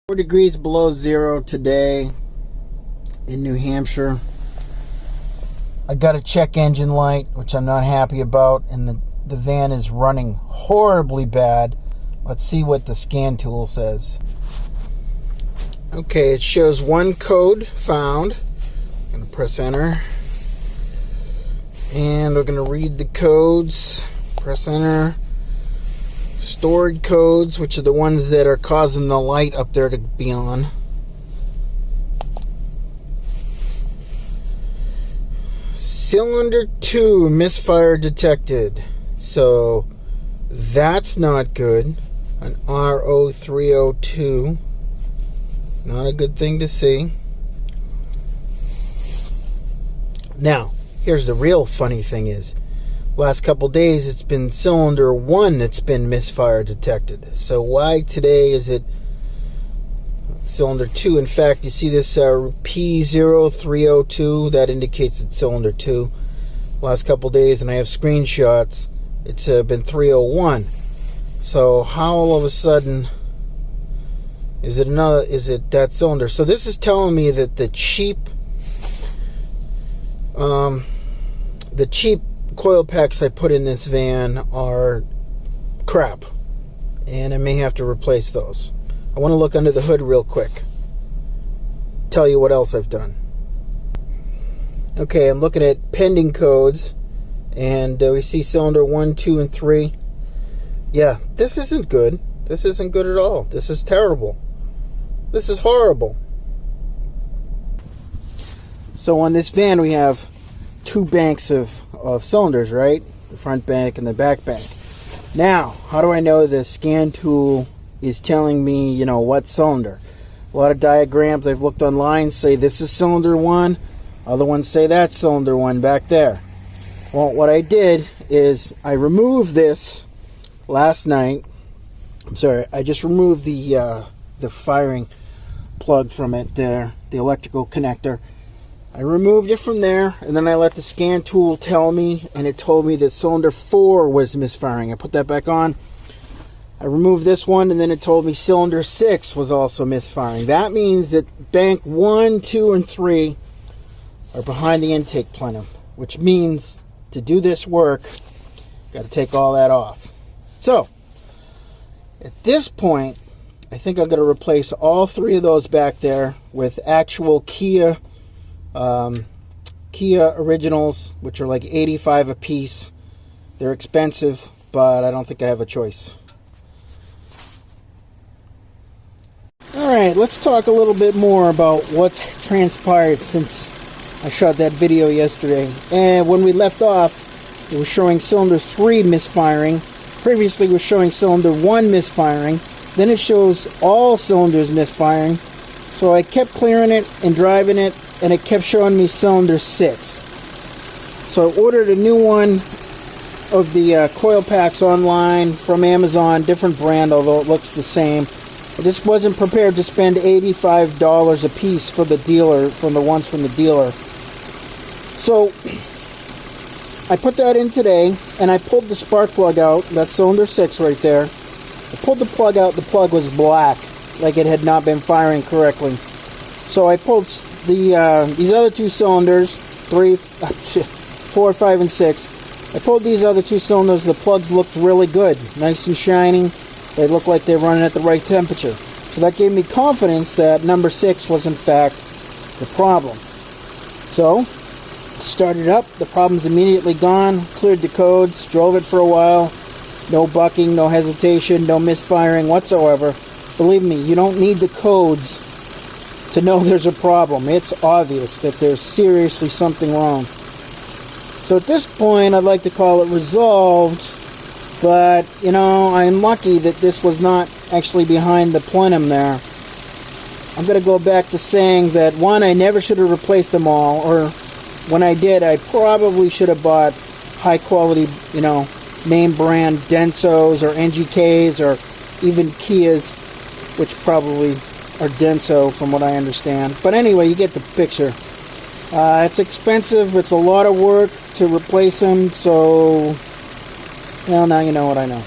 4 degrees below zero today in New Hampshire. I got a check engine light, which I'm not happy about, and the van is running horribly bad. Let's see what the scan tool says. Okay, it shows one code found. I'm going to press enter. And we're going to read the codes. Press enter. Stored codes, which are the ones that are causing the light up there to be on. Cylinder 2 misfire detected. So that's not good. An P0302. Not a good thing to see. Now, here's the real funny thing is, last couple days it's been cylinder 1 that's been misfire detected. So why today is it cylinder 2? In fact, you see this P0302, that indicates it's cylinder 2. Last couple days, and I have screenshots, it's been 301. So how all of a sudden is it that cylinder? So this is telling me that the cheap coil packs I put in this van are crap, and I may have to replace those. I want to look under the hood real quick, tell you what else I've done. Okay, I'm looking at pending codes, and we see cylinder 1, 2, and 3. Yeah, this isn't good. This isn't good at all. This is terrible. This is horrible. So on this van we have 2 banks of cylinders, right? The front bank and the back bank. Now, how do I know the scan tool is telling me, you know, what cylinder? A lot of diagrams I've looked online say this is cylinder 1. Other ones say that's cylinder 1 back there. Well, what I did is I removed this last night. I'm sorry, I just removed the firing plug from it there, the electrical connector. I removed it from there, and then I let the scan tool tell me, and it told me that cylinder 4 was misfiring. I put that back on. I removed this one, and then it told me cylinder 6 was also misfiring. That means that bank 1, 2, and 3 are behind the intake plenum, which means to do this work, got to take all that off. So, at this point, I think I'm going to replace all 3 of those back there with actual Kia originals, which are like $85 a piece. They're expensive, but I don't think I have a choice. Alright, let's talk a little bit more about what's transpired since I shot that video yesterday. And when we left off, it was showing cylinder 3 misfiring. Previously it was showing cylinder 1 misfiring. Then it shows all cylinders misfiring. So I kept clearing it and driving it, and it kept showing me cylinder 6. So I ordered a new one of the coil packs online from Amazon, different brand, although it looks the same. I just wasn't prepared to spend $85 a piece for the dealer, from the ones from the dealer. So I put that in today, and I pulled the spark plug out. That's cylinder 6 right there. I pulled the plug out. The plug was black, like it had not been firing correctly. So I pulled these other 2 cylinders, 4, 5, and 6. I pulled these other 2 cylinders. The plugs looked really good, nice and shining. They looked like they're running at the right temperature. So that gave me confidence that number 6 was in fact the problem. So started up. The problem's immediately gone. Cleared the codes. Drove it for a while. No bucking, no hesitation, no misfiring whatsoever. Believe me, you don't need the codes to know there's a problem. It's obvious that there's seriously something wrong. So at this point, I'd like to call it resolved, but, you know, I'm lucky that this was not actually behind the plenum there. I'm going to go back to saying that, 1, I never should have replaced them all, or when I did, I probably should have bought high quality, you know, name brand Densos or NGKs or even Kias, which probably are Denso from what I understand. But anyway, you get the picture. It's expensive. It's a lot of work to replace them. So, well, now you know what I know.